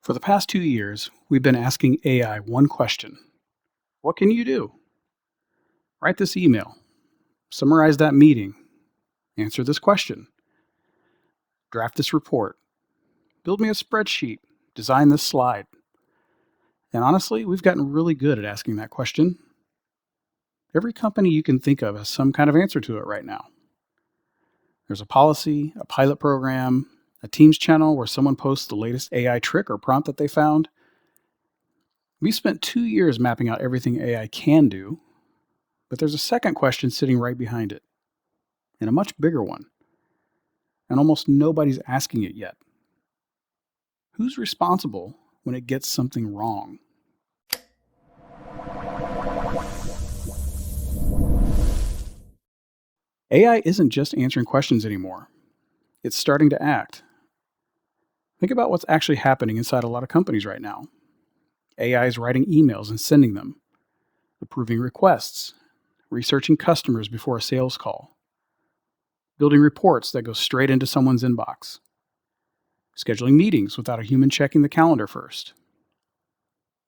For the past 2 years, we've been asking AI one question. What can you do? Write this email, summarize that meeting, answer this question, draft this report, build me a spreadsheet, design this slide. And honestly, we've gotten really good at asking that question. Every company you can think of has some kind of answer to it right now. There's a policy, a pilot program, a Teams channel where someone posts the latest AI trick or prompt that they found. We spent 2 years mapping out everything AI can do, but there's a second question sitting right behind it, and a much bigger one, and almost nobody's asking it yet. Who's responsible when it gets something wrong? AI isn't just answering questions anymore. It's starting to act. Think about what's actually happening inside a lot of companies right now. AI is writing emails and sending them, approving requests, researching customers before a sales call, building reports that go straight into someone's inbox, scheduling meetings without a human checking the calendar first,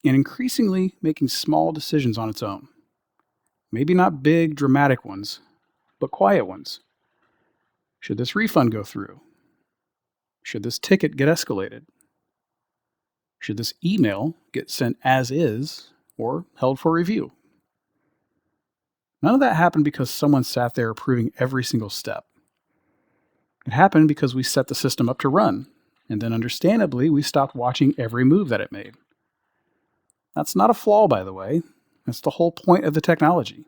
and increasingly making small decisions on its own. Maybe not big, dramatic ones, but quiet ones. Should this refund go through? Should this ticket get escalated? Should this email get sent as is or held for review? None of that happened because someone sat there approving every single step. It happened because we set the system up to run, and then understandably, we stopped watching every move that it made. That's not a flaw, by the way. That's the whole point of the technology.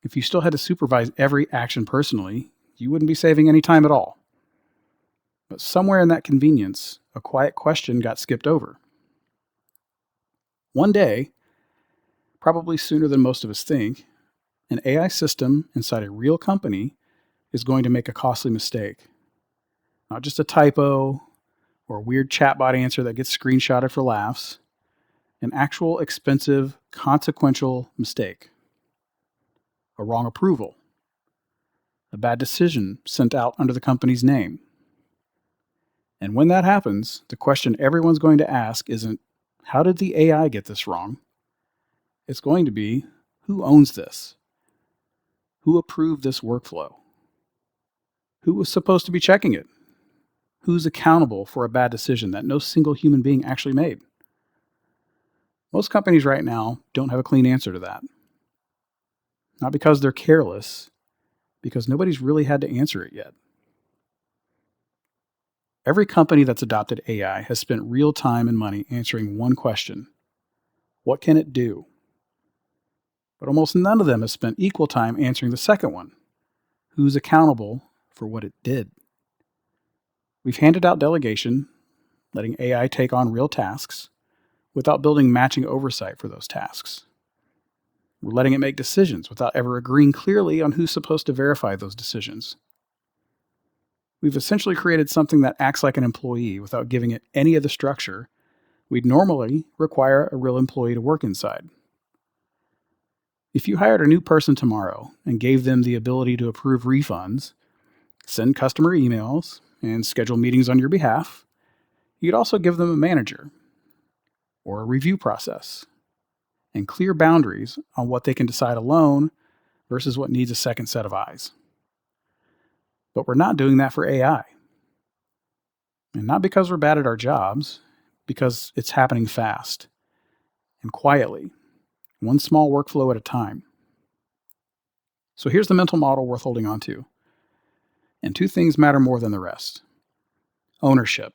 If you still had to supervise every action personally, you wouldn't be saving any time at all. But somewhere in that convenience, a quiet question got skipped over. One day, probably sooner than most of us think, an AI system inside a real company is going to make a costly mistake. Not just a typo or a weird chatbot answer that gets screenshotted for laughs. An actual expensive, consequential mistake. A wrong approval. A bad decision sent out under the company's name. And when that happens, the question everyone's going to ask isn't, how did the AI get this wrong? It's going to be, who owns this? Who approved this workflow? Who was supposed to be checking it? Who's accountable for a bad decision that no single human being actually made? Most companies right now don't have a clean answer to that. Not because they're careless, because nobody's really had to answer it yet. Every company that's adopted AI has spent real time and money answering one question. What can it do? But almost none of them have spent equal time answering the second one. Who's accountable for what it did? We've handed out delegation, letting AI take on real tasks, without building matching oversight for those tasks. We're letting it make decisions without ever agreeing clearly on who's supposed to verify those decisions. We've essentially created something that acts like an employee without giving it any of the structure we'd normally require a real employee to work inside. If you hired a new person tomorrow and gave them the ability to approve refunds, send customer emails, and schedule meetings on your behalf, you'd also give them a manager or a review process and clear boundaries on what they can decide alone versus what needs a second set of eyes. But we're not doing that for AI. And not because we're bad at our jobs, because it's happening fast and quietly, one small workflow at a time. So here's the mental model worth holding on to. And two things matter more than the rest. Ownership.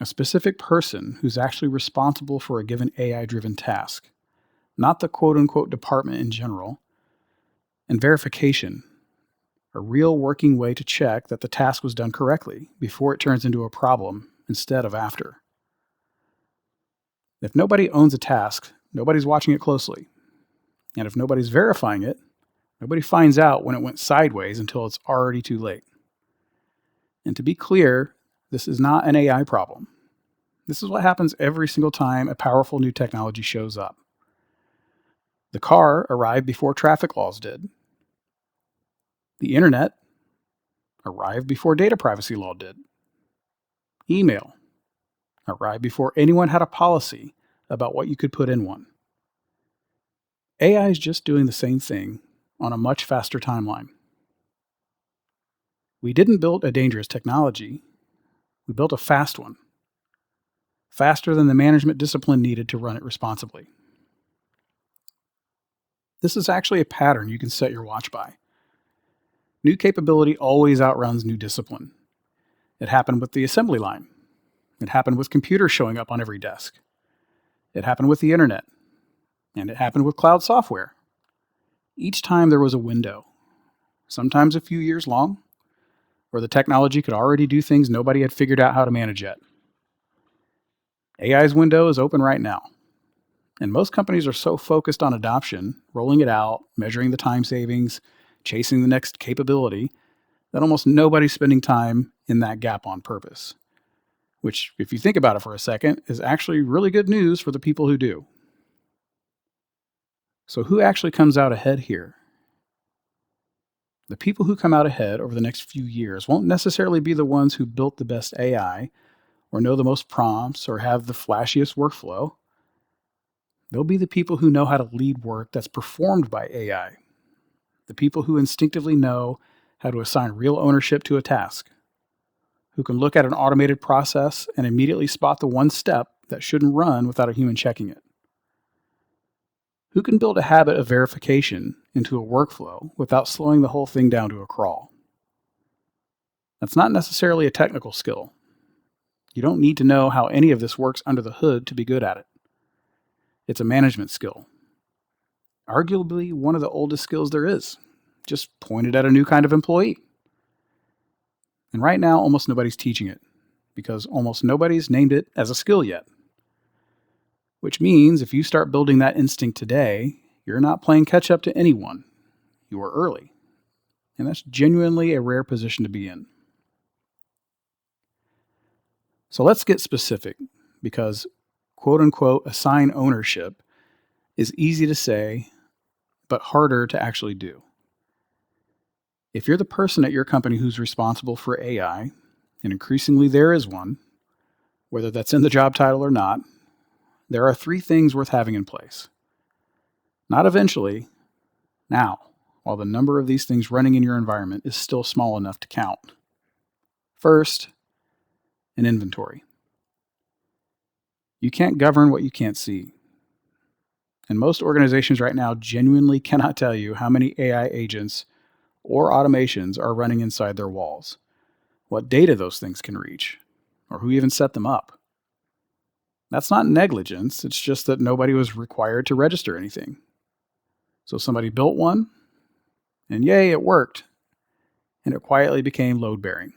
A specific person who's actually responsible for a given AI-driven task, not the quote-unquote department in general. And verification. A real working way to check that the task was done correctly before it turns into a problem instead of after. If nobody owns a task, nobody's watching it closely. And if nobody's verifying it, nobody finds out when it went sideways until it's already too late. And to be clear, this is not an AI problem. This is what happens every single time a powerful new technology shows up. The car arrived before traffic laws did. The internet arrived before data privacy law did. Email arrived before anyone had a policy about what you could put in one. AI is just doing the same thing on a much faster timeline. We didn't build a dangerous technology, we built a fast one. Faster than the management discipline needed to run it responsibly. This is actually a pattern you can set your watch by. New capability always outruns new discipline. It happened with the assembly line. It happened with computers showing up on every desk. It happened with the internet. And it happened with cloud software. Each time there was a window, sometimes a few years long, where the technology could already do things nobody had figured out how to manage yet. AI's window is open right now. And most companies are so focused on adoption, rolling it out, measuring the time savings, chasing the next capability, that almost nobody's spending time in that gap on purpose. Which, if you think about it for a second, is actually really good news for the people who do. So who actually comes out ahead here? The people who come out ahead over the next few years won't necessarily be the ones who built the best AI, or know the most prompts, or have the flashiest workflow. They'll be the people who know how to lead work that's performed by AI. The people who instinctively know how to assign real ownership to a task. Who can look at an automated process and immediately spot the one step that shouldn't run without a human checking it. Who can build a habit of verification into a workflow without slowing the whole thing down to a crawl. That's not necessarily a technical skill. You don't need to know how any of this works under the hood to be good at it. It's a management skill. Arguably one of the oldest skills there is, just pointed at a new kind of employee. And right now, almost nobody's teaching it, because almost nobody's named it as a skill yet. Which means if you start building that instinct today, you're not playing catch up to anyone. You are early. And that's genuinely a rare position to be in. So let's get specific, because quote unquote assign ownership is easy to say, but harder to actually do. If you're the person at your company who's responsible for AI, and increasingly there is one, whether that's in the job title or not, there are 3 things worth having in place. Not eventually, now, while the number of these things running in your environment is still small enough to count. First, an inventory. You can't govern what you can't see. And most organizations right now genuinely cannot tell you how many AI agents or automations are running inside their walls, what data those things can reach, or who even set them up. That's not negligence, it's just that nobody was required to register anything. So somebody built one, and yay, it worked, and it quietly became load-bearing.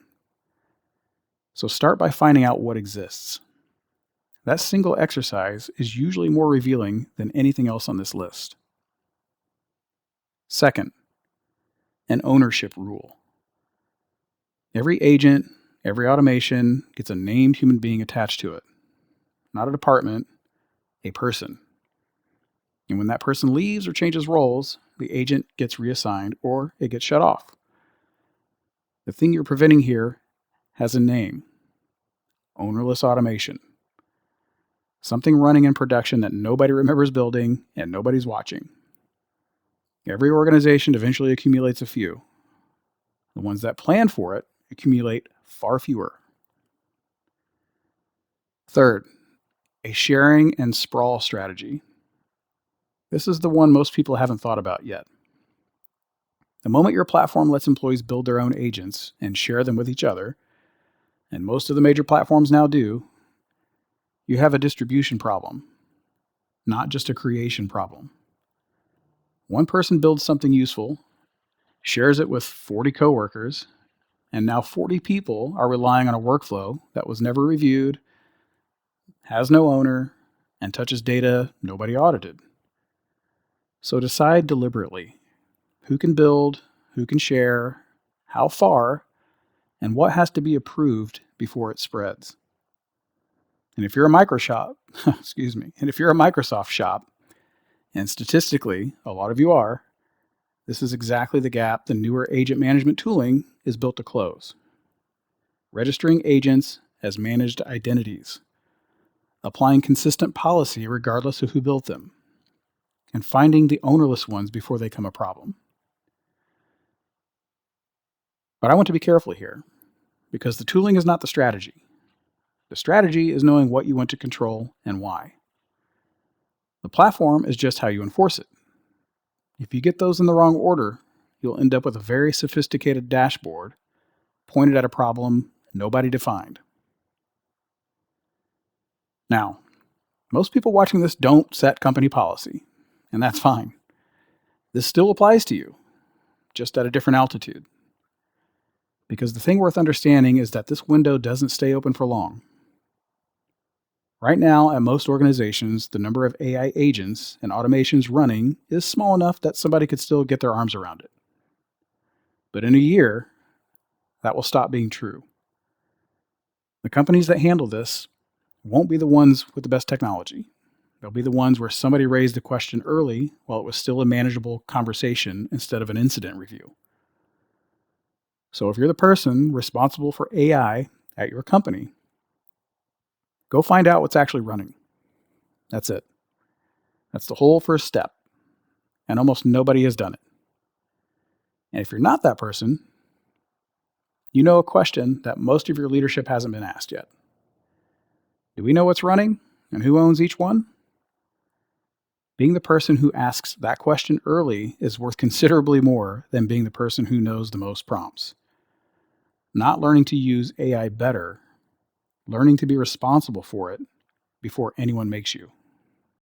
So start by finding out what exists. That single exercise is usually more revealing than anything else on this list. Second, an ownership rule. Every agent, every automation gets a named human being attached to it. Not a department, a person. And when that person leaves or changes roles, the agent gets reassigned or it gets shut off. The thing you're preventing here has a name: ownerless automation. Something running in production that nobody remembers building and nobody's watching. Every organization eventually accumulates a few. The ones that plan for it accumulate far fewer. Third, a sharing and sprawl strategy. This is the one most people haven't thought about yet. The moment your platform lets employees build their own agents and share them with each other, and most of the major platforms now do, you have a distribution problem, not just a creation problem. One person builds something useful, shares it with 40 coworkers, and now 40 people are relying on a workflow that was never reviewed, has no owner, and touches data nobody audited. So decide deliberately who can build, who can share, how far, and what has to be approved before it spreads. And if you're a Microsoft, and if you're a Microsoft shop, and statistically, a lot of you are, this is exactly the gap the newer agent management tooling is built to close. Registering agents as managed identities, applying consistent policy regardless of who built them, and finding the ownerless ones before they become a problem. But I want to be careful here, because the tooling is not the strategy. The strategy is knowing what you want to control and why. The platform is just how you enforce it. If you get those in the wrong order, you'll end up with a very sophisticated dashboard pointed at a problem nobody defined. Now, most people watching this don't set company policy, and that's fine. This still applies to you, just at a different altitude. Because the thing worth understanding is that this window doesn't stay open for long. Right now, at most organizations, the number of AI agents and automations running is small enough that somebody could still get their arms around it. But in a year, that will stop being true. The companies that handle this won't be the ones with the best technology. They'll be the ones where somebody raised the question early while it was still a manageable conversation instead of an incident review. So if you're the person responsible for AI at your company, go find out what's actually running. That's it. That's the whole first step. And almost nobody has done it. And if you're not that person, you know a question that most of your leadership hasn't been asked yet. Do we know what's running and who owns each one? Being the person who asks that question early is worth considerably more than being the person who knows the most prompts. Not learning to use AI better, learning to be responsible for it before anyone makes you.